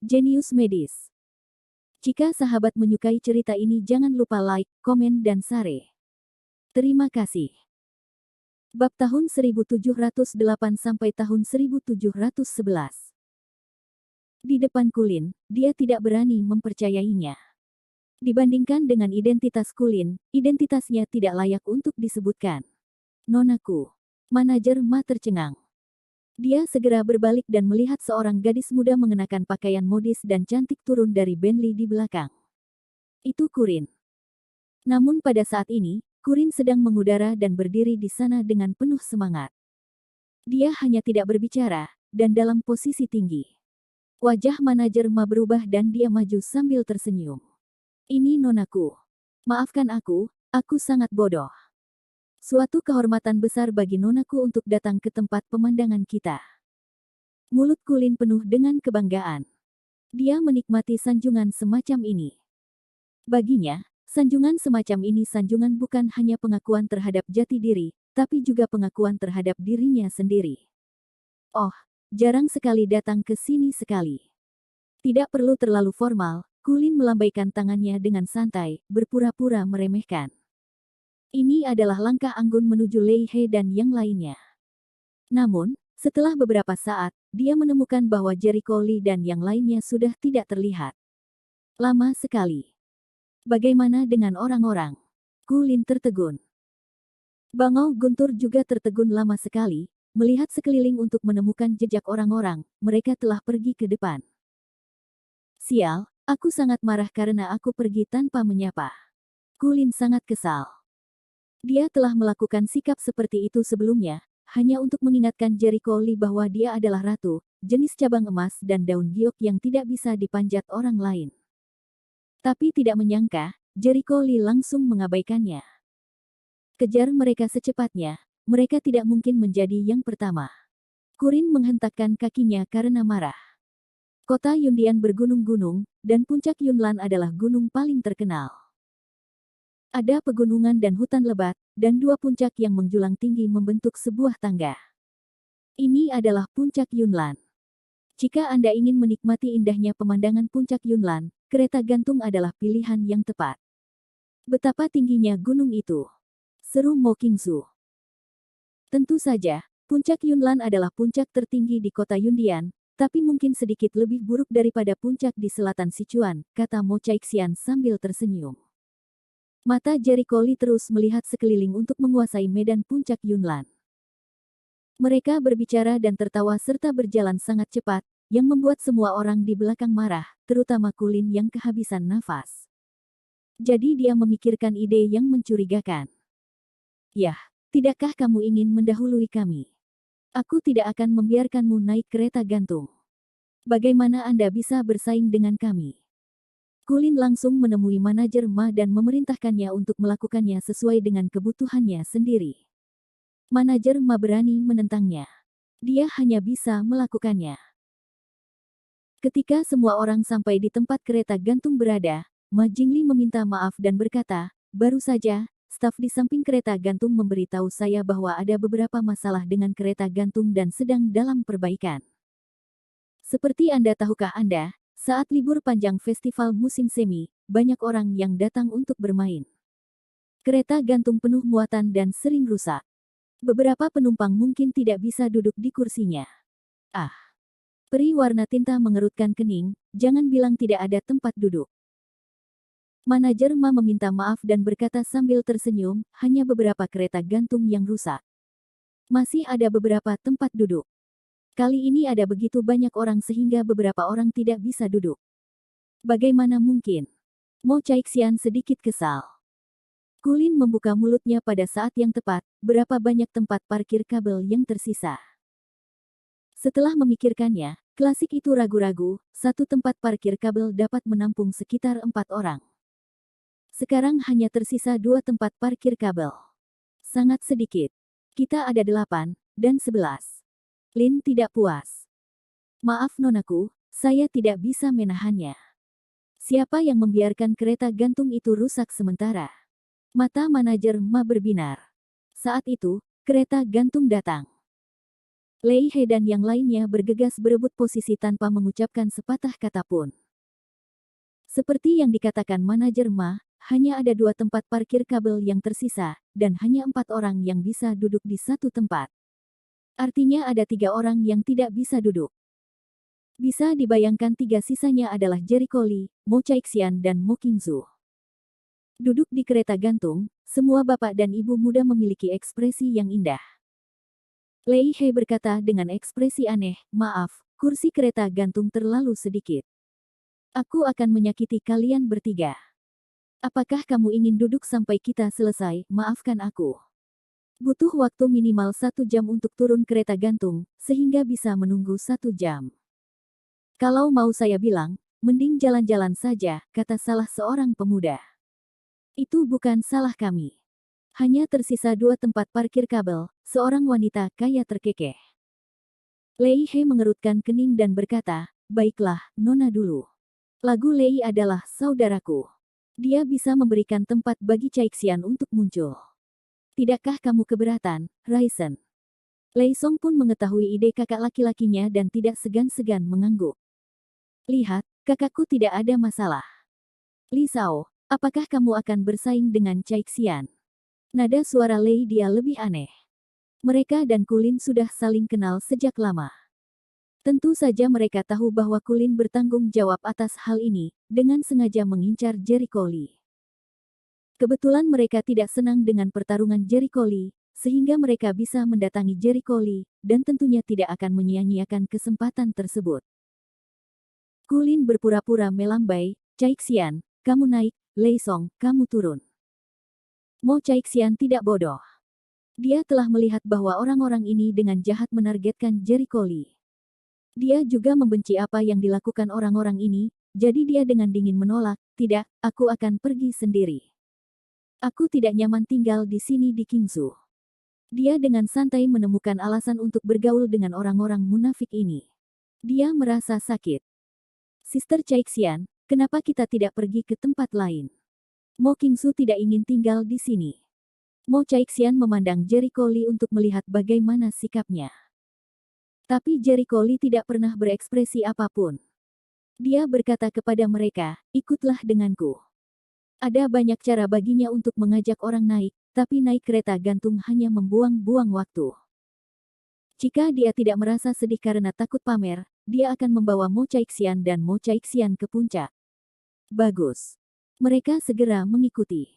Jenius medis. Jika sahabat menyukai cerita ini jangan lupa like, komen dan share. Terima kasih. Bab tahun 1708 sampai tahun 1711. Di depan Kulin, dia tidak berani mempercayainya. Dibandingkan dengan identitas Kulin, identitasnya tidak layak untuk disebutkan. Nonaku. Manajer Ma tercengang. Dia segera berbalik dan melihat seorang gadis muda mengenakan pakaian modis dan cantik turun dari Bentley di belakang. Itu Kurin. Namun pada saat ini, Kurin sedang mengudara dan berdiri di sana dengan penuh semangat. Dia hanya tidak berbicara, dan dalam posisi tinggi. Wajah manajer Ma berubah dan dia maju sambil tersenyum. Ini nonaku. Maafkan aku sangat bodoh. Suatu kehormatan besar bagi nonaku untuk datang ke tempat pemandangan kita. Mulut Kulin penuh dengan kebanggaan. Dia menikmati sanjungan semacam ini. Baginya, sanjungan semacam ini sanjungan bukan hanya pengakuan terhadap jati diri, tapi juga pengakuan terhadap dirinya sendiri. Oh, jarang sekali datang ke sini sekali. Tidak perlu terlalu formal, Kulin melambaikan tangannya dengan santai, berpura-pura meremehkan. Ini adalah langkah anggun menuju Lei He dan yang lainnya. Namun, setelah beberapa saat, dia menemukan bahwa Jericho Lee dan yang lainnya sudah tidak terlihat. Lama sekali. Bagaimana dengan orang-orang? Kulin tertegun. Bangau Guntur juga tertegun lama sekali, melihat sekeliling untuk menemukan jejak orang-orang, mereka telah pergi ke depan. Sial, aku sangat marah karena aku pergi tanpa menyapa. Kulin sangat kesal. Dia telah melakukan sikap seperti itu sebelumnya, hanya untuk mengingatkan Jericho Lee bahwa dia adalah ratu, jenis cabang emas dan daun giok yang tidak bisa dipanjat orang lain. Tapi tidak menyangka, Jericho Lee langsung mengabaikannya. Kejar mereka secepatnya, mereka tidak mungkin menjadi yang pertama. Kurin menghentakkan kakinya karena marah. Kota Yundian bergunung-gunung, dan puncak Yunlan adalah gunung paling terkenal. Ada pegunungan dan hutan lebat, dan dua puncak yang menjulang tinggi membentuk sebuah tangga. Ini adalah puncak Yunlan. Jika Anda ingin menikmati indahnya pemandangan puncak Yunlan, kereta gantung adalah pilihan yang tepat. Betapa tingginya gunung itu? Seru Mo Qingzu. Tentu saja, puncak Yunlan adalah puncak tertinggi di kota Yundian, tapi mungkin sedikit lebih buruk daripada puncak di selatan Sichuan, kata Mo Chaixian sambil tersenyum. Mata Jericho Lee terus melihat sekeliling untuk menguasai medan puncak Yunlan. Mereka berbicara dan tertawa serta berjalan sangat cepat, yang membuat semua orang di belakang marah, terutama Kulin yang kehabisan nafas. Jadi dia memikirkan ide yang mencurigakan. Yah, tidakkah kamu ingin mendahului kami? Aku tidak akan membiarkanmu naik kereta gantung. Bagaimana Anda bisa bersaing dengan kami? Kulin langsung menemui manajer Ma dan memerintahkannya untuk melakukannya sesuai dengan kebutuhannya sendiri. Manajer Ma berani menentangnya. Dia hanya bisa melakukannya. Ketika semua orang sampai di tempat kereta gantung berada, Ma Jingli meminta maaf dan berkata, baru saja, staf di samping kereta gantung memberitahu saya bahwa ada beberapa masalah dengan kereta gantung dan sedang dalam perbaikan. Seperti Anda tahukah Anda, saat libur panjang festival musim semi, banyak orang yang datang untuk bermain. Kereta gantung penuh muatan dan sering rusak. Beberapa penumpang mungkin tidak bisa duduk di kursinya. Ah. Peri warna tinta mengerutkan kening, jangan bilang tidak ada tempat duduk. Manajer Ma meminta maaf dan berkata sambil tersenyum, hanya beberapa kereta gantung yang rusak. Masih ada beberapa tempat duduk. Kali ini ada begitu banyak orang sehingga beberapa orang tidak bisa duduk. Bagaimana mungkin? Mo Chaixian sedikit kesal. Kulin membuka mulutnya pada saat yang tepat, berapa banyak tempat parkir kabel yang tersisa. Setelah memikirkannya, klasik itu ragu-ragu, satu tempat parkir kabel dapat menampung sekitar 4 orang. Sekarang hanya tersisa 2 tempat parkir kabel. Sangat sedikit. Kita ada 8, dan 11. Lin tidak puas. Maaf nonaku, saya tidak bisa menahannya. Siapa yang membiarkan kereta gantung itu rusak sementara? Mata manajer Ma berbinar. Saat itu, kereta gantung datang. Lei He dan yang lainnya bergegas berebut posisi tanpa mengucapkan sepatah kata pun. Seperti yang dikatakan manajer Ma, hanya ada 2 tempat parkir kabel yang tersisa, dan hanya 4 orang yang bisa duduk di satu tempat. Artinya ada 3 orang yang tidak bisa duduk. Bisa dibayangkan 3 sisanya adalah Jericho Lee, Mo Chaixian dan Mo Qingzu. Duduk di kereta gantung, semua bapak dan ibu muda memiliki ekspresi yang indah. Lei He berkata dengan ekspresi aneh, "Maaf, kursi kereta gantung terlalu sedikit. Aku akan menyakiti kalian bertiga. Apakah kamu ingin duduk sampai kita selesai? Maafkan aku. Butuh waktu minimal 1 jam untuk turun kereta gantung, sehingga bisa menunggu 1 jam. Kalau mau saya bilang, mending jalan-jalan saja," kata salah seorang pemuda. "Itu bukan salah kami. Hanya tersisa 2 tempat parkir kabel," seorang wanita kaya terkekeh. Lei He mengerutkan kening dan berkata, "Baiklah, Nona dulu. Lagu Lei adalah saudaraku. Dia bisa memberikan tempat bagi Chaixian untuk muncul. Tidakkah kamu keberatan, Raisen?" Lei Song pun mengetahui ide kakak laki-lakinya dan tidak segan-segan mengangguk. "Lihat, kakakku tidak ada masalah. Li Sao, apakah kamu akan bersaing dengan Chaixian?" Nada suara Lei dia lebih aneh. Mereka dan Kulin sudah saling kenal sejak lama. Tentu saja mereka tahu bahwa Kulin bertanggung jawab atas hal ini, dengan sengaja mengincar Jericho Lee. Kebetulan mereka tidak senang dengan pertarungan Jericho Lee, sehingga mereka bisa mendatangi Jericho Lee, dan tentunya tidak akan menyia-nyiakan kesempatan tersebut. Kulin berpura-pura melambai, "Chaixian, kamu naik, Lei Song, kamu turun." Mo Chaixian tidak bodoh. Dia telah melihat bahwa orang-orang ini dengan jahat menargetkan Jericho Lee. Dia juga membenci apa yang dilakukan orang-orang ini, jadi dia dengan dingin menolak, "Tidak, aku akan pergi sendiri. Aku tidak nyaman tinggal di sini di Qingzhou." Dia dengan santai menemukan alasan untuk bergaul dengan orang-orang munafik ini. Dia merasa sakit. "Sister Chaixian, kenapa kita tidak pergi ke tempat lain? Mo Qingzhou tidak ingin tinggal di sini." Mo Chaixian memandang Jericho Lee untuk melihat bagaimana sikapnya. Tapi Jericho Lee tidak pernah berekspresi apapun. Dia berkata kepada mereka, "Ikutlah denganku." Ada banyak cara baginya untuk mengajak orang naik, tapi naik kereta gantung hanya membuang-buang waktu. Jika dia tidak merasa sedih karena takut pamer, dia akan membawa Mo Chaixian dan Mo Chaixian ke puncak. Bagus. Mereka segera mengikuti.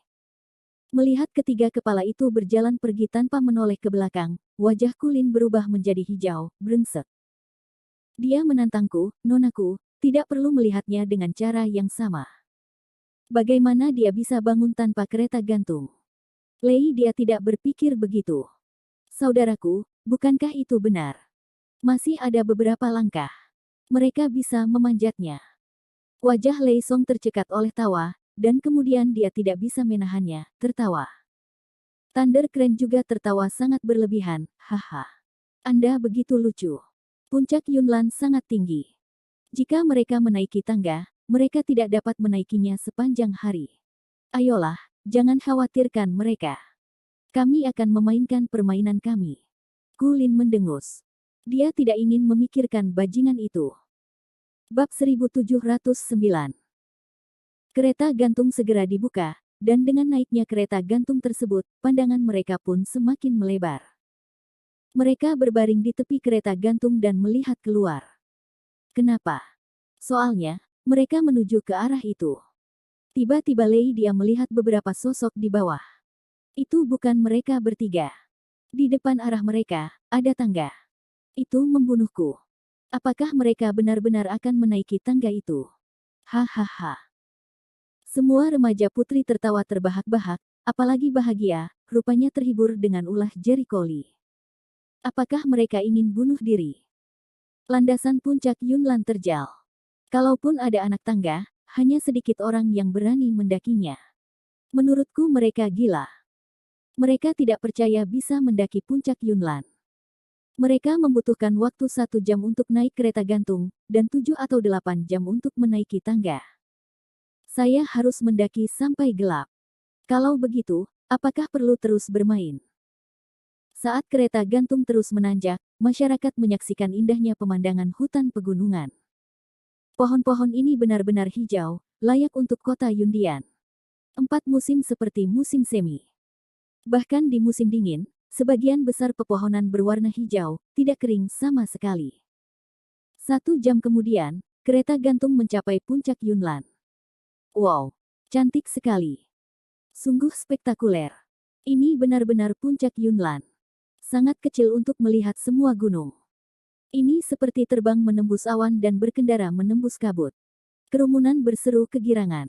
Melihat ketiga kepala itu berjalan pergi tanpa menoleh ke belakang, wajah Kulin berubah menjadi hijau, brengsek. Dia menantangku, "Nonaku, tidak perlu melihatnya dengan cara yang sama. Bagaimana dia bisa bangun tanpa kereta gantung?" Lei dia tidak berpikir begitu. "Saudaraku, bukankah itu benar? Masih ada beberapa langkah. Mereka bisa memanjatnya." Wajah Lei Song tercekat oleh tawa, dan kemudian dia tidak bisa menahannya, tertawa. Thunder Crane juga tertawa sangat berlebihan, "Haha. Anda begitu lucu. Puncak Yunlan sangat tinggi. Jika mereka menaiki tangga, mereka tidak dapat menaikinya sepanjang hari. Ayolah, jangan khawatirkan mereka. Kami akan memainkan permainan kami." Kulin mendengus. Dia tidak ingin memikirkan bajingan itu. Bab 1709. Kereta gantung segera dibuka, dan dengan naiknya kereta gantung tersebut, pandangan mereka pun semakin melebar. Mereka berbaring di tepi kereta gantung dan melihat keluar. Kenapa? Soalnya, mereka menuju ke arah itu. Tiba-tiba Lei dia melihat beberapa sosok di bawah. Itu bukan mereka bertiga. Di depan arah mereka, ada tangga. Itu membunuhku. Apakah mereka benar-benar akan menaiki tangga itu? Hahaha. Semua remaja putri tertawa terbahak-bahak, apalagi bahagia, rupanya terhibur dengan ulah Jericho Lee. Apakah mereka ingin bunuh diri? Landasan puncak Yunlan terjal. Kalaupun ada anak tangga, hanya sedikit orang yang berani mendakinya. Menurutku mereka gila. Mereka tidak percaya bisa mendaki puncak Yunlan. Mereka membutuhkan waktu 1 jam untuk naik kereta gantung, dan 7 atau 8 jam untuk menaiki tangga. Saya harus mendaki sampai gelap. Kalau begitu, apakah perlu terus bermain? Saat kereta gantung terus menanjak, masyarakat menyaksikan indahnya pemandangan hutan pegunungan. Pohon-pohon ini benar-benar hijau, layak untuk kota Yundian. 4 musim seperti musim semi. Bahkan di musim dingin, sebagian besar pepohonan berwarna hijau, tidak kering sama sekali. 1 jam kemudian, kereta gantung mencapai puncak Yunlan. Wow, cantik sekali. Sungguh spektakuler. Ini benar-benar puncak Yunlan. Sangat kecil untuk melihat semua gunung. Ini seperti terbang menembus awan dan berkendara menembus kabut. Kerumunan berseru kegirangan.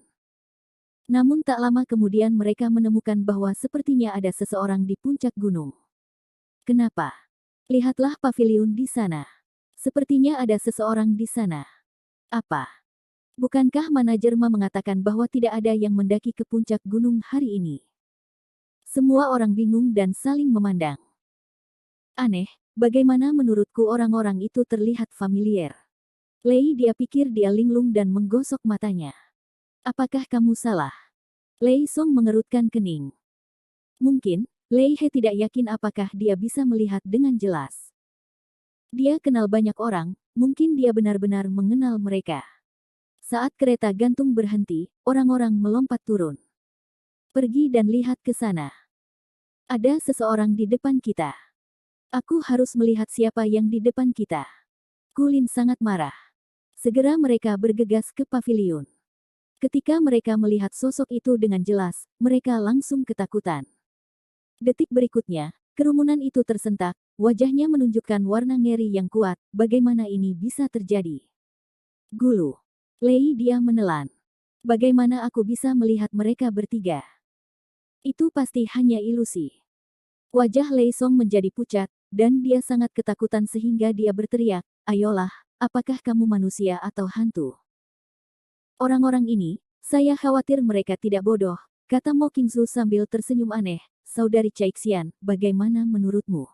Namun tak lama kemudian mereka menemukan bahwa sepertinya ada seseorang di puncak gunung. Kenapa? Lihatlah paviliun di sana. Sepertinya ada seseorang di sana. Apa? Bukankah manajer mengatakan bahwa tidak ada yang mendaki ke puncak gunung hari ini? Semua orang bingung dan saling memandang. Aneh, bagaimana menurutku orang-orang itu terlihat familiar. Lei, dia pikir dia linglung dan menggosok matanya. Apakah kamu salah? Lei Song mengerutkan kening. Mungkin, Lei He tidak yakin apakah dia bisa melihat dengan jelas. Dia kenal banyak orang, mungkin dia benar-benar mengenal mereka. Saat kereta gantung berhenti, orang-orang melompat turun. Pergi dan lihat ke sana. Ada seseorang di depan kita. Aku harus melihat siapa yang di depan kita. Kulin sangat marah. Segera mereka bergegas ke paviliun. Ketika mereka melihat sosok itu dengan jelas, mereka langsung ketakutan. Detik berikutnya, kerumunan itu tersentak, wajahnya menunjukkan warna ngeri yang kuat. Bagaimana ini bisa terjadi? Gulu. Lei, dia menelan. Bagaimana aku bisa melihat mereka bertiga? Itu pasti hanya ilusi. Wajah Lei Song menjadi pucat, dan dia sangat ketakutan sehingga dia berteriak, "Ayolah, apakah kamu manusia atau hantu?" Orang-orang ini, saya khawatir mereka tidak bodoh, kata Mo Qingzu sambil tersenyum aneh. Saudari Caixian, bagaimana menurutmu?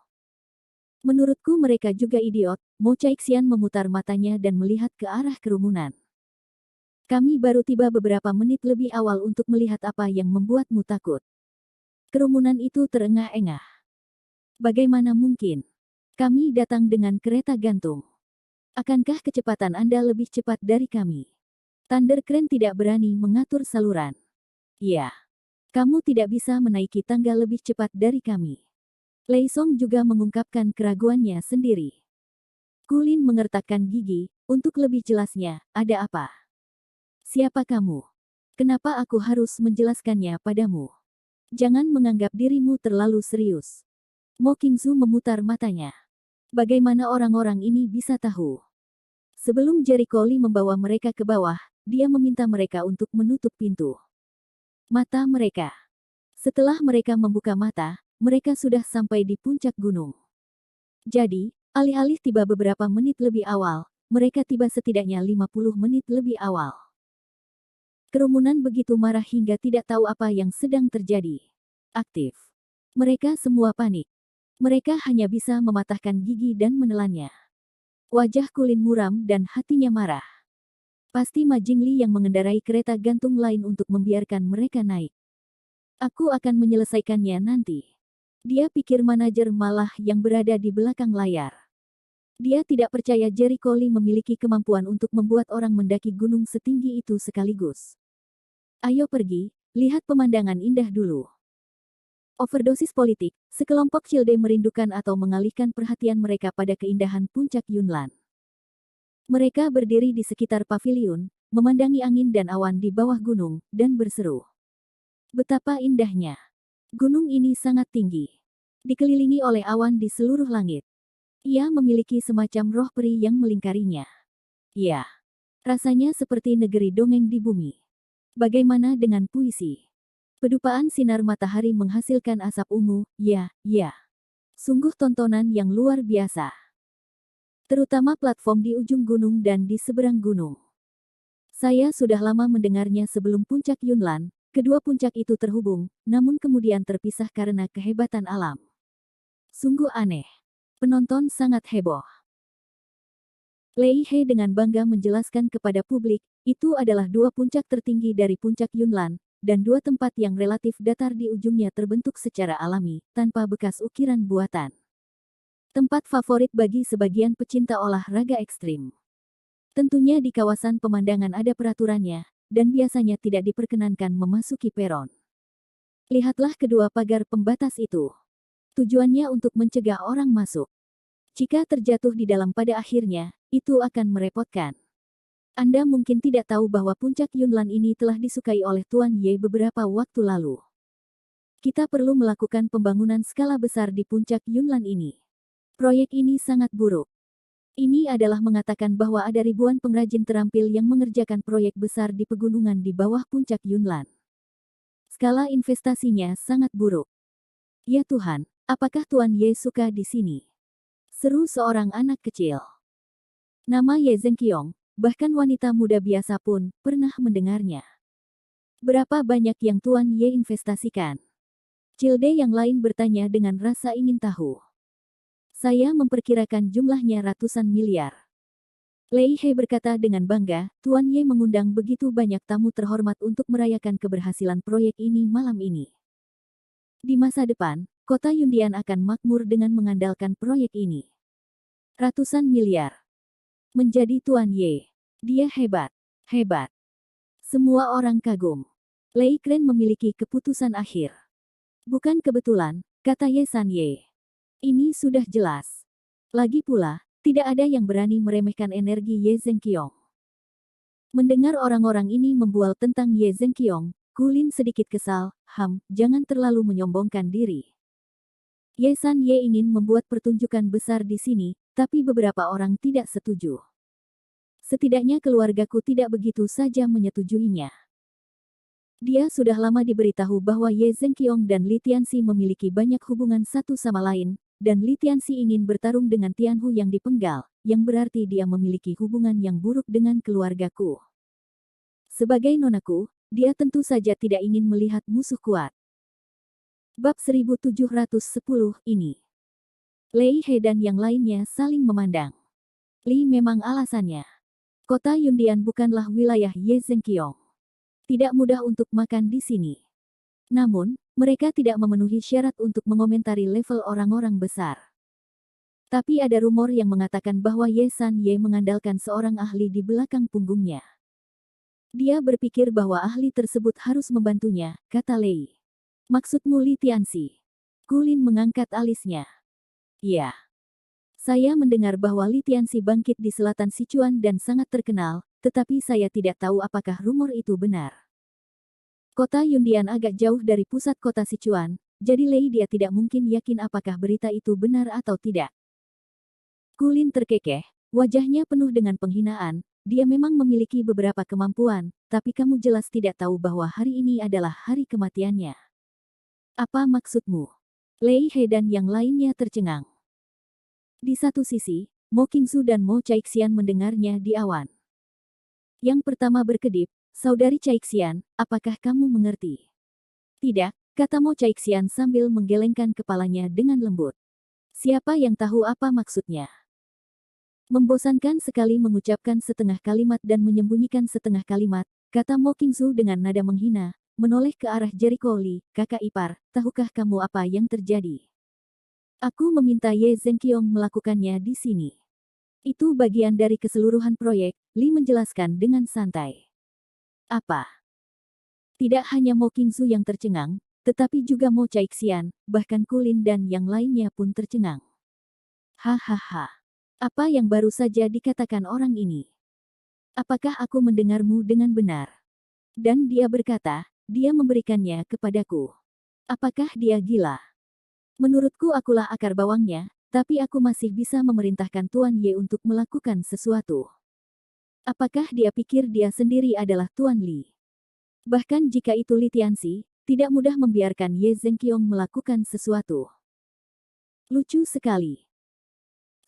Menurutku mereka juga idiot. Mo Caixian memutar matanya dan melihat ke arah kerumunan. Kami baru tiba beberapa menit lebih awal untuk melihat apa yang membuatmu takut. Kerumunan itu terengah-engah. Bagaimana mungkin? Kami datang dengan kereta gantung. Akankah kecepatan Anda lebih cepat dari kami? Thunder Crane tidak berani mengatur saluran. Ya. Kamu tidak bisa menaiki tangga lebih cepat dari kami. Lei Song juga mengungkapkan keraguannya sendiri. Kulin mengertakkan gigi, untuk lebih jelasnya, ada apa? Siapa kamu? Kenapa aku harus menjelaskannya padamu? Jangan menganggap dirimu terlalu serius. Mo Qingzu memutar matanya. Bagaimana orang-orang ini bisa tahu? Sebelum Jericho Lee membawa mereka ke bawah, dia meminta mereka untuk menutup pintu mata mereka. Setelah mereka membuka mata, mereka sudah sampai di puncak gunung. Jadi, alih-alih tiba beberapa menit lebih awal, mereka tiba setidaknya 50 menit lebih awal. Kerumunan begitu marah hingga tidak tahu apa yang sedang terjadi. Aktif. Mereka semua panik. Mereka hanya bisa mematahkan gigi dan menelannya. Wajah Kulin muram dan hatinya marah. Pasti Ma Jingli yang mengendarai kereta gantung lain untuk membiarkan mereka naik. Aku akan menyelesaikannya nanti. Dia pikir manajer malah yang berada di belakang layar. Dia tidak percaya Jericho Lee memiliki kemampuan untuk membuat orang mendaki gunung setinggi itu sekaligus. Ayo pergi, lihat pemandangan indah dulu. Overdosis politik, sekelompok Childe merindukan atau mengalihkan perhatian mereka pada keindahan puncak Yunlan. Mereka berdiri di sekitar paviliun, memandangi angin dan awan di bawah gunung, dan berseru. Betapa indahnya. Gunung ini sangat tinggi. Dikelilingi oleh awan di seluruh langit. Ia memiliki semacam roh peri yang melingkarinya. Ya, rasanya seperti negeri dongeng di bumi. Bagaimana dengan puisi? Pedupaan sinar matahari menghasilkan asap ungu, ya. Sungguh tontonan yang luar biasa. Terutama platform di ujung gunung dan di seberang gunung. Saya sudah lama mendengarnya sebelum puncak Yunlan, kedua puncak itu terhubung, namun kemudian terpisah karena kehebatan alam. Sungguh aneh. Penonton sangat heboh. Lei He dengan bangga menjelaskan kepada publik, itu adalah dua puncak tertinggi dari puncak Yunlan, dan dua tempat yang relatif datar di ujungnya terbentuk secara alami, tanpa bekas ukiran buatan. Tempat favorit bagi sebagian pecinta olahraga ekstrim. Tentunya di kawasan pemandangan ada peraturannya, dan biasanya tidak diperkenankan memasuki peron. Lihatlah kedua pagar pembatas itu. Tujuannya untuk mencegah orang masuk. Jika terjatuh di dalam pada akhirnya, itu akan merepotkan. Anda mungkin tidak tahu bahwa puncak Yunnan ini telah disukai oleh Tuan Ye beberapa waktu lalu. Kita perlu melakukan pembangunan skala besar di puncak Yunnan ini. Proyek ini sangat buruk. Ini adalah mengatakan bahwa ada ribuan pengrajin terampil yang mengerjakan proyek besar di pegunungan di bawah puncak Yunnan. Skala investasinya sangat buruk. Ya Tuhan, apakah Tuan Ye suka di sini? Seru seorang anak kecil. Nama Ye Zengqiong, bahkan wanita muda biasa pun, pernah mendengarnya. Berapa banyak yang Tuan Ye investasikan? Cilde yang lain bertanya dengan rasa ingin tahu. Saya memperkirakan jumlahnya ratusan miliar. Lei He berkata dengan bangga, Tuan Ye mengundang begitu banyak tamu terhormat untuk merayakan keberhasilan proyek ini malam ini. Di masa depan, kota Yundian akan makmur dengan mengandalkan proyek ini. Ratusan miliar. Menjadi Tuan Ye. Dia hebat. Hebat. Semua orang kagum. Lei Kren memiliki keputusan akhir. Bukan kebetulan, kata Ye San Ye. Ini sudah jelas. Lagi pula, tidak ada yang berani meremehkan energi Ye Zengqiong. Mendengar orang-orang ini membual tentang Ye Zengqiong, Kulin sedikit kesal, jangan terlalu menyombongkan diri. Ye San Ye ingin membuat pertunjukan besar di sini, tapi beberapa orang tidak setuju. Setidaknya keluargaku tidak begitu saja menyetujuinya. Dia sudah lama diberitahu bahwa Ye Zengqiong dan Li Tianxi memiliki banyak hubungan satu sama lain, dan Li Tianxi ingin bertarung dengan Tianhu yang dipenggal, yang berarti dia memiliki hubungan yang buruk dengan keluargaku. Sebagai nonaku, dia tentu saja tidak ingin melihat musuh kuat. Bab 1710 ini. Lei He dan yang lainnya saling memandang. Li memang alasannya. Kota Yundian bukanlah wilayah Ye Zengqiong. Tidak mudah untuk makan di sini. Namun, mereka tidak memenuhi syarat untuk mengomentari level orang-orang besar. Tapi ada rumor yang mengatakan bahwa Ye San Ye mengandalkan seorang ahli di belakang punggungnya. Dia berpikir bahwa ahli tersebut harus membantunya, kata Lei. Maksudmu Li Tianxi? Kulin mengangkat alisnya. Ya. Saya mendengar bahwa Li Tianxi bangkit di selatan Sichuan dan sangat terkenal, tetapi saya tidak tahu apakah rumor itu benar. Kota Yundian agak jauh dari pusat kota Sichuan, jadi Lei dia tidak mungkin yakin apakah berita itu benar atau tidak. Kulin terkekeh, wajahnya penuh dengan penghinaan. Dia memang memiliki beberapa kemampuan, tapi kamu jelas tidak tahu bahwa hari ini adalah hari kematiannya. Apa maksudmu? Lei He dan yang lainnya tercengang. Di satu sisi, Mo Qingzu dan Mo Caixian mendengarnya di awan. Yang pertama berkedip, Saudari Caixian, apakah kamu mengerti? Tidak, kata Mo Caixian sambil menggelengkan kepalanya dengan lembut. Siapa yang tahu apa maksudnya? Membosankan sekali mengucapkan setengah kalimat dan menyembunyikan setengah kalimat, kata Mo Qingzu dengan nada menghina, menoleh ke arah Jericho Li, kakak ipar, tahukah kamu apa yang terjadi? Aku meminta Ye Zengqiong melakukannya di sini. Itu bagian dari keseluruhan proyek, Li menjelaskan dengan santai. Apa? Tidak hanya Mo Qingzu yang tercengang, tetapi juga Mo Caixian, bahkan Kulin dan yang lainnya pun tercengang. Hahaha. Apa yang baru saja dikatakan orang ini? Apakah aku mendengarmu dengan benar? Dan dia berkata, dia memberikannya kepadaku. Apakah dia gila? Menurutku akulah akar bawangnya, tapi aku masih bisa memerintahkan Tuan Ye untuk melakukan sesuatu. Apakah dia pikir dia sendiri adalah Tuan Li? Bahkan jika itu Li Tianxi, tidak mudah membiarkan Ye Zengqiong melakukan sesuatu. Lucu sekali.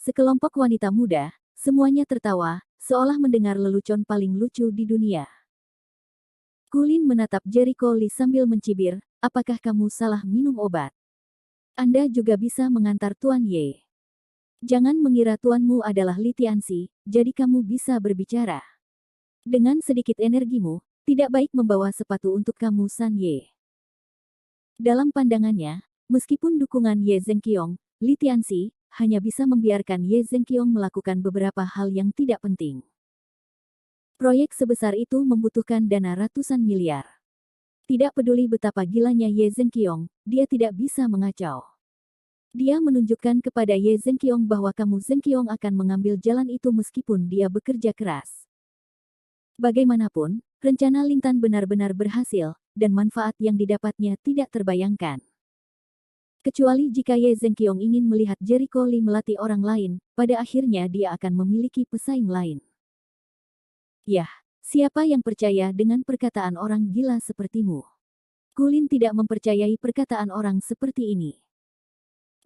Sekelompok wanita muda, semuanya tertawa, seolah mendengar lelucon paling lucu di dunia. Kulin menatap Jericho Li sambil mencibir, apakah kamu salah minum obat? Anda juga bisa mengantar Tuan Ye. Jangan mengira tuanmu adalah Li Tianxi, jadi kamu bisa berbicara. Dengan sedikit energimu, Tidak baik membawa sepatu untuk kamu, San Ye. Dalam pandangannya, meskipun dukungan Ye Zhenqiong, Li Tianxi, hanya bisa membiarkan Ye Zhenqiong melakukan beberapa hal yang tidak penting. Proyek sebesar itu membutuhkan dana ratusan miliar. Tidak peduli betapa gilanya Ye Zhenqiong, dia tidak bisa mengacau. Dia menunjukkan kepada Ye Zhenqiong bahwa kamu Zhenqiong akan mengambil jalan itu meskipun dia bekerja keras. Bagaimanapun, rencana Lingtan benar-benar berhasil, dan manfaat yang didapatnya tidak terbayangkan. Kecuali jika Ye Zhenqiong ingin melihat Jericho Lee melatih orang lain, pada akhirnya dia akan memiliki pesaing lain. Yah, siapa yang percaya dengan perkataan orang gila sepertimu? Kulin tidak mempercayai perkataan orang seperti ini.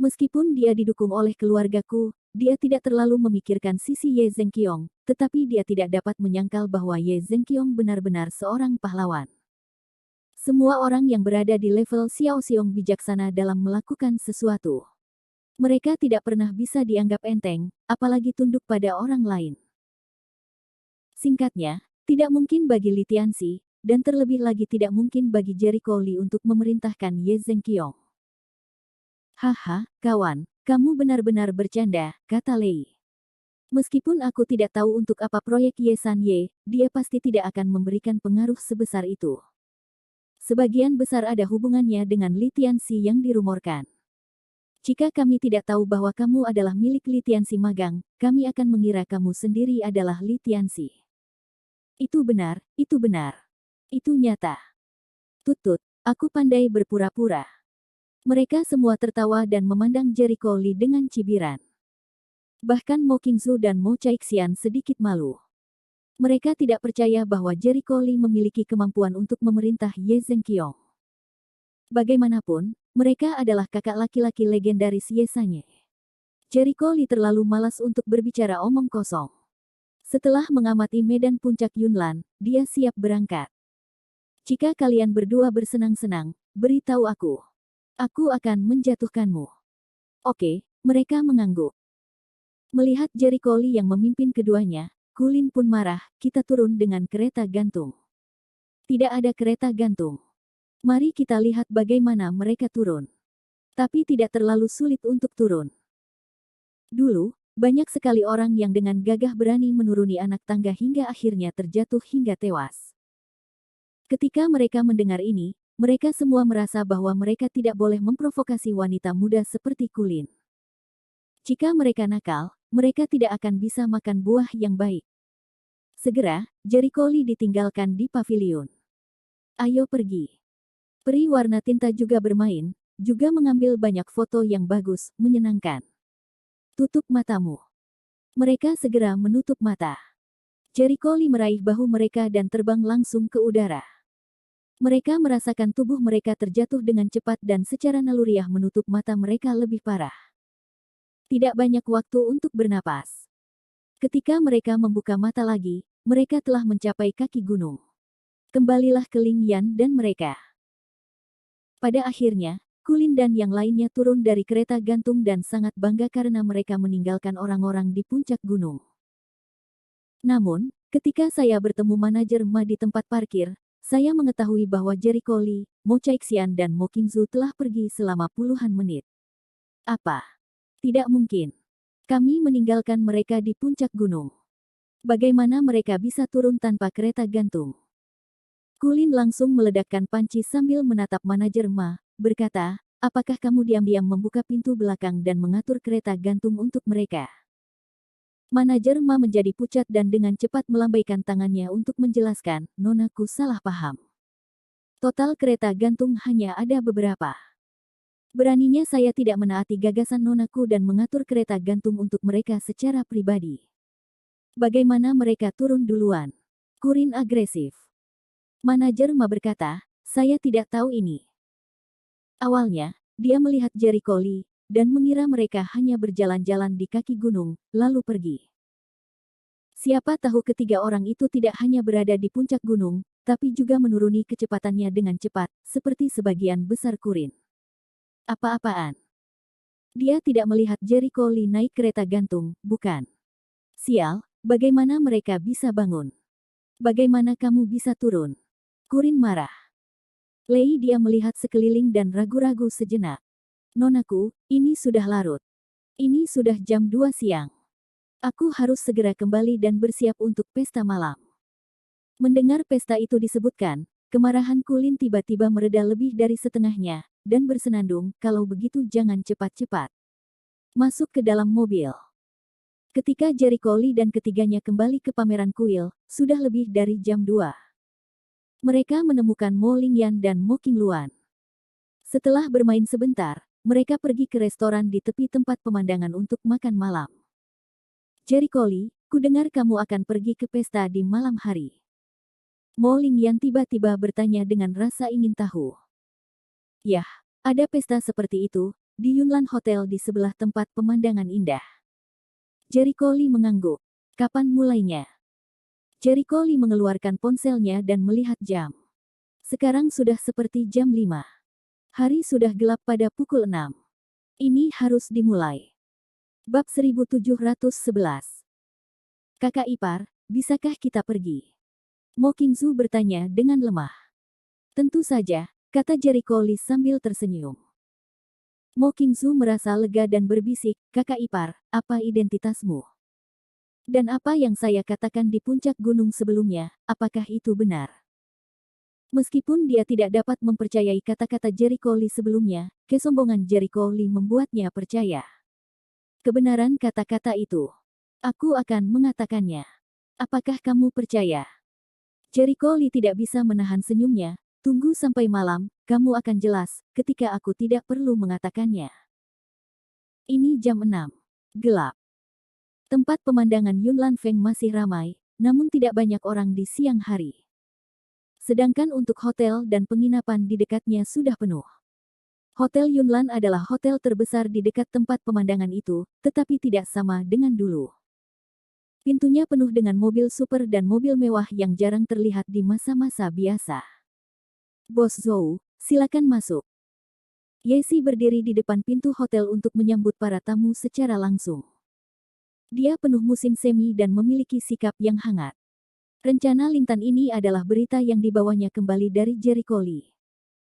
Meskipun dia didukung oleh keluargaku, dia tidak terlalu memikirkan sisi Ye Zhenqiong, tetapi dia tidak dapat menyangkal bahwa Ye Zhenqiong benar-benar seorang pahlawan. Semua orang yang berada di level Xiao Xiong bijaksana dalam melakukan sesuatu. Mereka tidak pernah bisa dianggap enteng, apalagi tunduk pada orang lain. Singkatnya, tidak mungkin bagi Li Tianxi, dan terlebih lagi tidak mungkin bagi Jericho Lee untuk memerintahkan Ye Zhenqiong. Haha, kawan, kamu benar-benar bercanda, kata Lei. Meskipun aku tidak tahu untuk apa proyek Ye San Ye, dia pasti tidak akan memberikan pengaruh sebesar itu. Sebagian besar ada hubungannya dengan Li Tianxi yang dirumorkan. Jika kami tidak tahu bahwa kamu adalah milik Li Tianxi magang, kami akan mengira kamu sendiri adalah Li Tianxi. Itu benar, itu benar. Itu nyata. Tutut, aku pandai berpura-pura. Mereka semua tertawa dan memandang Jericho Lee dengan cibiran. Bahkan Mo Qingzu dan Mo Caixian sedikit malu. Mereka tidak percaya bahwa Jericho Lee memiliki kemampuan untuk memerintah Ye Zhenqiong. Bagaimanapun, mereka adalah kakak laki-laki legendaris Ye Sanye. Jericho Lee terlalu malas untuk berbicara omong kosong. Setelah mengamati medan puncak Yunlan, dia siap berangkat. Jika kalian berdua bersenang-senang, beritahu aku. Aku akan menjatuhkanmu. Oke, mereka mengangguk. Melihat Jericho Lee yang memimpin keduanya, Kulin pun marah, kita turun dengan kereta gantung. Tidak ada kereta gantung. Mari kita lihat bagaimana mereka turun. Tapi tidak terlalu sulit untuk turun. Dulu, banyak sekali orang yang dengan gagah berani menuruni anak tangga hingga akhirnya terjatuh hingga tewas. Ketika mereka mendengar ini, mereka semua merasa bahwa mereka tidak boleh memprovokasi wanita muda seperti Kulin. Jika mereka nakal, mereka tidak akan bisa makan buah yang baik. Segera, Jericho Lee ditinggalkan di pavilion. Ayo pergi. Peri warna tinta juga bermain, juga mengambil banyak foto yang bagus, menyenangkan. Tutup matamu. Mereka segera menutup mata. Jericho Lee meraih bahu mereka dan terbang langsung ke udara. Mereka merasakan tubuh mereka terjatuh dengan cepat dan secara naluriah menutup mata mereka lebih parah. Tidak banyak waktu untuk bernapas. Ketika mereka membuka mata lagi, mereka telah mencapai kaki gunung. Kembalilah ke Ling Yan dan mereka. Pada akhirnya, Kulin dan yang lainnya turun dari kereta gantung dan sangat bangga karena mereka meninggalkan orang-orang di puncak gunung. Namun, ketika saya bertemu manajer Ma di tempat parkir, saya mengetahui bahwa Jericho Lee, Mo Caixian dan Mo Qingzu telah pergi selama puluhan menit. Apa? Tidak mungkin. Kami meninggalkan mereka di puncak gunung. Bagaimana mereka bisa turun tanpa kereta gantung? Kulin langsung meledakkan panci sambil menatap manajer Ma, berkata, apakah kamu diam-diam membuka pintu belakang dan mengatur kereta gantung untuk mereka? Manajer Ma menjadi pucat dan dengan cepat melambaikan tangannya untuk menjelaskan, nonaku salah paham. Total kereta gantung hanya ada beberapa. Beraninya saya tidak menaati gagasan nonaku dan mengatur kereta gantung untuk mereka secara pribadi. Bagaimana mereka turun duluan? Kurin agresif. Manajer Ma berkata, saya tidak tahu ini. Awalnya, dia melihat Jericho Lee, dan mengira mereka hanya berjalan-jalan di kaki gunung, lalu pergi. Siapa tahu ketiga orang itu tidak hanya berada di puncak gunung, tapi juga menuruni kecepatannya dengan cepat, seperti sebagian besar Kurin. Apa-apaan? Dia tidak melihat Jericho Lee naik kereta gantung, bukan? Sial, bagaimana mereka bisa bangun? Bagaimana kamu bisa turun? Kurin marah. Lei dia melihat sekeliling dan ragu-ragu sejenak. Nonaku, ini sudah larut. Ini sudah jam 2 siang. Aku harus segera kembali dan bersiap untuk pesta malam. Mendengar pesta itu disebutkan, kemarahan Kulin tiba-tiba mereda lebih dari setengahnya, dan bersenandung, kalau begitu jangan cepat-cepat. Masuk ke dalam mobil. Ketika Jericho Lee dan ketiganya kembali ke pameran kuil, sudah lebih dari jam 2. Mereka menemukan Mo Lingyan dan Mo Qingluan. Setelah bermain sebentar, mereka pergi ke restoran di tepi tempat pemandangan untuk makan malam. Jericho Lee, kudengar kamu akan pergi ke pesta di malam hari. Mo Lingyan tiba-tiba bertanya dengan rasa ingin tahu. Yah, ada pesta seperti itu, di Yunlan Hotel di sebelah tempat pemandangan indah. Jericho Lee mengangguk. Kapan mulainya? Jericho Lee mengeluarkan ponselnya dan melihat jam. Sekarang sudah seperti jam 5. Hari sudah gelap pada pukul 6. Ini harus dimulai. Bab 1711. Kakak ipar, bisakah kita pergi? Mo Qingzu bertanya dengan lemah. Tentu saja, kata Jericho Lee sambil tersenyum. Mo Qingzu merasa lega dan berbisik, kakak ipar, apa identitasmu? Dan apa yang saya katakan di puncak gunung sebelumnya, apakah itu benar? Meskipun dia tidak dapat mempercayai kata-kata Jericho Lee sebelumnya, kesombongan Jericho Lee membuatnya percaya. Kebenaran kata-kata itu. Aku akan mengatakannya. Apakah kamu percaya? Jericho Lee tidak bisa menahan senyumnya. Tunggu sampai malam, kamu akan jelas, ketika aku tidak perlu mengatakannya. Ini jam 6. Gelap. Tempat pemandangan Yunlan Feng masih ramai, namun tidak banyak orang di siang hari. Sedangkan untuk hotel dan penginapan di dekatnya sudah penuh. Hotel Yunlan adalah hotel terbesar di dekat tempat pemandangan itu, tetapi tidak sama dengan dulu. Pintunya penuh dengan mobil super dan mobil mewah yang jarang terlihat di masa-masa biasa. Bos Zhou, silakan masuk. Yesi berdiri di depan pintu hotel untuk menyambut para tamu secara langsung. Dia penuh musim semi dan memiliki sikap yang hangat. Rencana Lintan ini adalah berita yang dibawanya kembali dari Jericho Lee.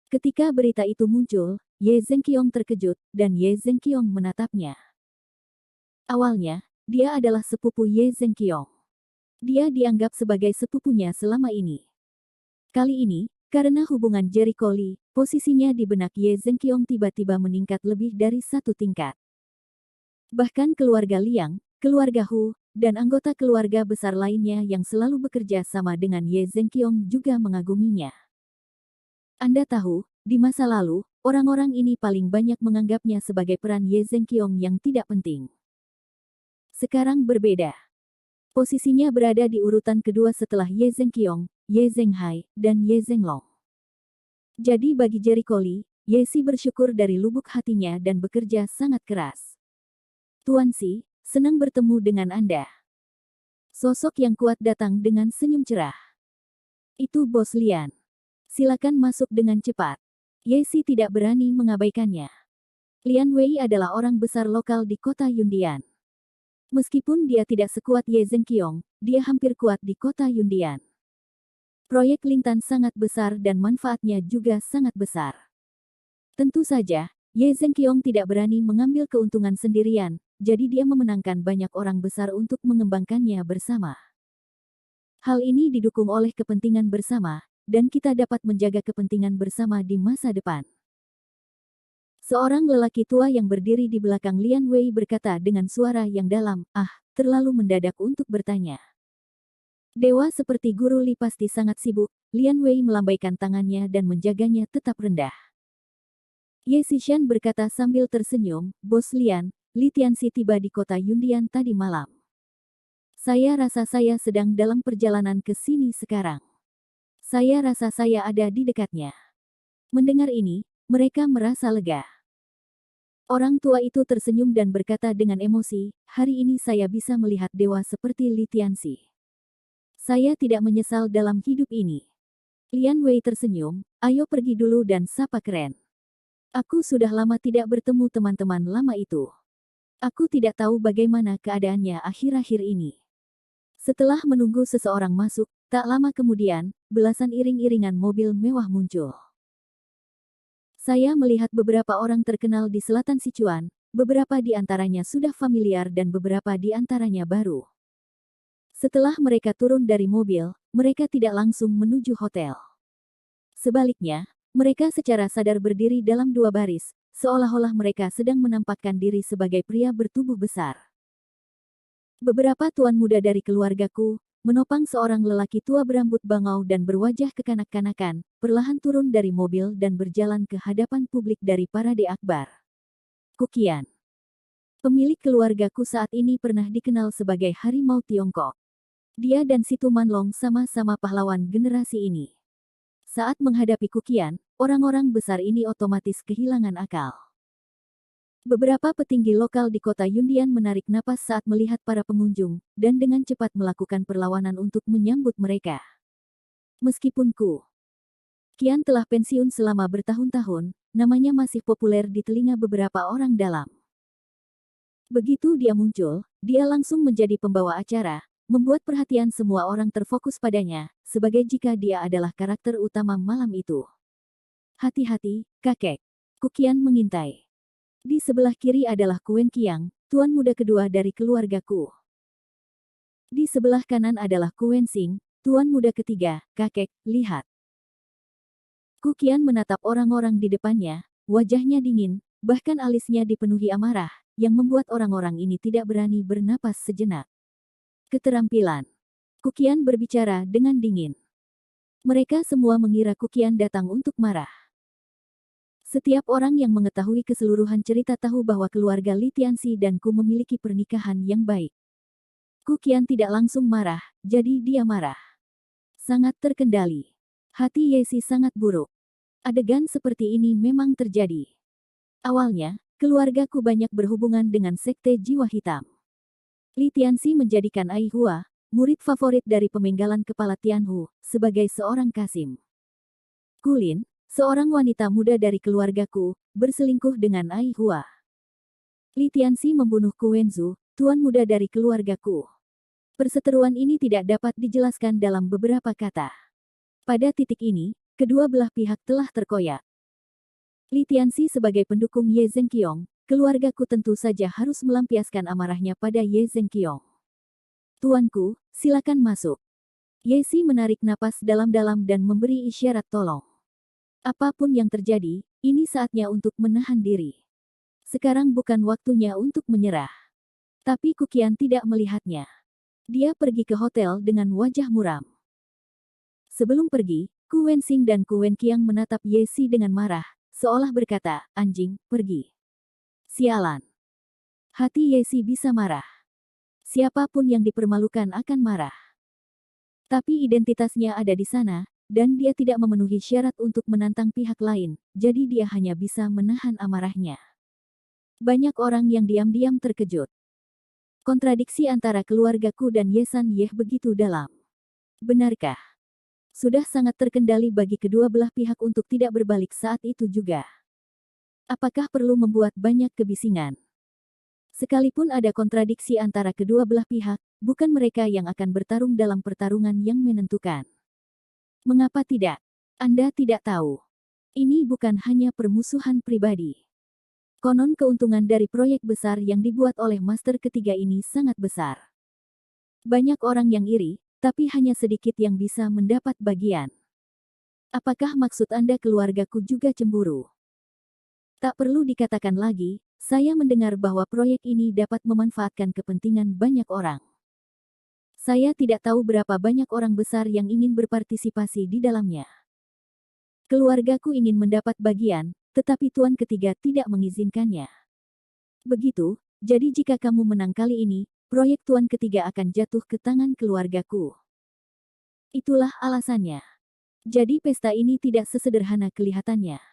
Ketika berita itu muncul, Ye Zhenqiong terkejut, dan Ye Zhenqiong menatapnya. Awalnya, dia adalah sepupu Ye Zhenqiong. Dia dianggap sebagai sepupunya selama ini. Kali ini, karena hubungan Jericho Lee, posisinya di benak Ye Zhenqiong tiba-tiba meningkat lebih dari satu tingkat. Bahkan keluarga Liang, keluarga Hu, dan anggota keluarga besar lainnya yang selalu bekerja sama dengan Ye Zhenqiong juga mengaguminya. Anda tahu, di masa lalu, orang-orang ini paling banyak menganggapnya sebagai peran Ye Zhenqiong yang tidak penting. Sekarang berbeda. Posisinya berada di urutan kedua setelah Ye Zhenqiong, Ye Zhenghai, dan Ye Zhenglong. Jadi bagi Jericho Lee, Yesi bersyukur dari lubuk hatinya dan bekerja sangat keras. Tuan Si, senang bertemu dengan Anda. Sosok yang kuat datang dengan senyum cerah. Itu Bos Lian. Silakan masuk dengan cepat. Yesi tidak berani mengabaikannya. Lian Wei adalah orang besar lokal di kota Yundian. Meskipun dia tidak sekuat Ye Zhenqiong, dia hampir kuat di kota Yundian. Proyek Lintan sangat besar dan manfaatnya juga sangat besar. Tentu saja, Ye Zhenqiong tidak berani mengambil keuntungan sendirian, jadi dia memenangkan banyak orang besar untuk mengembangkannya bersama. Hal ini didukung oleh kepentingan bersama, dan kita dapat menjaga kepentingan bersama di masa depan. Seorang lelaki tua yang berdiri di belakang Lian Wei berkata dengan suara yang dalam, terlalu mendadak untuk bertanya. Dewa seperti Guru Li pasti sangat sibuk, Lian Wei melambaikan tangannya dan menjaganya tetap rendah. Ye Zishan berkata sambil tersenyum, Bos Lian, Li Tianxi tiba di kota Yundian tadi malam. Saya rasa saya sedang dalam perjalanan ke sini sekarang. Saya rasa saya ada di dekatnya. Mendengar ini, mereka merasa lega. Orang tua itu tersenyum dan berkata dengan emosi, hari ini saya bisa melihat dewa seperti Li Tianxi. Saya tidak menyesal dalam hidup ini. Lian Wei tersenyum, ayo pergi dulu dan sapa keren. Aku sudah lama tidak bertemu teman-teman lama itu. Aku tidak tahu bagaimana keadaannya akhir-akhir ini. Setelah menunggu seseorang masuk, Tak lama kemudian, belasan iring-iringan mobil mewah muncul. Saya melihat beberapa orang terkenal di selatan Sichuan, beberapa di antaranya sudah familiar dan beberapa di antaranya baru. Setelah mereka turun dari mobil, mereka tidak langsung menuju hotel. Sebaliknya, mereka secara sadar berdiri dalam dua baris, seolah-olah mereka sedang menampakkan diri sebagai pria bertubuh besar. Beberapa tuan muda dari keluargaku, menopang seorang lelaki tua berambut bangau dan berwajah kekanak-kanakan, perlahan turun dari mobil dan berjalan ke hadapan publik dari Parade Akbar. Kukian. Pemilik keluargaku saat ini pernah dikenal sebagai Harimau Tiongkok. Dia dan Situ Manlong sama-sama pahlawan generasi ini. Saat menghadapi Kukian, orang-orang besar ini otomatis kehilangan akal. Beberapa petinggi lokal di kota Yundian menarik napas saat melihat para pengunjung, dan dengan cepat melakukan perlawanan untuk menyambut mereka. Meskipun Kian telah pensiun selama bertahun-tahun, namanya masih populer di telinga beberapa orang dalam. Begitu dia muncul, dia langsung menjadi pembawa acara, membuat perhatian semua orang terfokus padanya, sebagai jika dia adalah karakter utama malam itu. Hati-hati, kakek. Kukian mengintai. Di sebelah kiri adalah Kuen Kiang, tuan muda kedua dari keluargaku. Di sebelah kanan adalah Kuen Sing, tuan muda ketiga, kakek, lihat. Kukian menatap orang-orang di depannya, wajahnya dingin, bahkan alisnya dipenuhi amarah, yang membuat orang-orang ini tidak berani bernapas sejenak. Keterampilan. Kukian berbicara dengan dingin. Mereka semua mengira Kukian datang untuk marah. Setiap orang yang mengetahui keseluruhan cerita tahu bahwa keluarga Li Tianxi dan Ku memiliki pernikahan yang baik. Kukian tidak langsung marah, jadi dia marah. Sangat terkendali. Hati Yesi sangat buruk. Adegan seperti ini memang terjadi. Awalnya, keluargaku banyak berhubungan dengan sekte jiwa hitam. Li Tianxi menjadikan Ai Hua, murid favorit dari pemenggalan kepala Tianhu, sebagai seorang kasim. Kulin, seorang wanita muda dari keluargaku, berselingkuh dengan Ai Hua. Li Tianxi membunuh Kuwenzu, tuan muda dari keluargaku. Perseteruan ini tidak dapat dijelaskan dalam beberapa kata. Pada titik ini, kedua belah pihak telah terkoyak. Li Tianxi sebagai pendukung Ye Zhenqiong, keluargaku tentu saja harus melampiaskan amarahnya pada Ye Zhenqiong. Tuanku, silakan masuk. Yesi menarik napas dalam-dalam dan memberi isyarat tolong. Apapun yang terjadi, ini saatnya untuk menahan diri. Sekarang bukan waktunya untuk menyerah. Tapi Kukian tidak melihatnya. Dia pergi ke hotel dengan wajah muram. Sebelum pergi, Ku Wensing dan Ku Wenqiang menatap Yesi dengan marah, seolah berkata, anjing, pergi. Sialan. Hati Yesi bisa marah. Siapapun yang dipermalukan akan marah. Tapi identitasnya ada di sana, dan dia tidak memenuhi syarat untuk menantang pihak lain, jadi dia hanya bisa menahan amarahnya. Banyak orang yang diam-diam terkejut. Kontradiksi antara keluargaku dan Yesan Yeh begitu dalam. Benarkah? Sudah sangat terkendali bagi kedua belah pihak untuk tidak berbalik saat itu juga. Apakah perlu membuat banyak kebisingan? Sekalipun ada kontradiksi antara kedua belah pihak, bukan mereka yang akan bertarung dalam pertarungan yang menentukan. Mengapa tidak? Anda tidak tahu. Ini bukan hanya permusuhan pribadi. Konon keuntungan dari proyek besar yang dibuat oleh master ketiga ini sangat besar. Banyak orang yang iri, tapi hanya sedikit yang bisa mendapat bagian. Apakah maksud Anda keluargaku juga cemburu? Tak perlu dikatakan lagi, saya mendengar bahwa proyek ini dapat memanfaatkan kepentingan banyak orang. Saya tidak tahu berapa banyak orang besar yang ingin berpartisipasi di dalamnya. Keluargaku ingin mendapat bagian, tetapi tuan ketiga tidak mengizinkannya. Begitu, jadi jika kamu menang kali ini, proyek tuan ketiga akan jatuh ke tangan keluargaku. Itulah alasannya. Jadi pesta ini tidak sesederhana kelihatannya.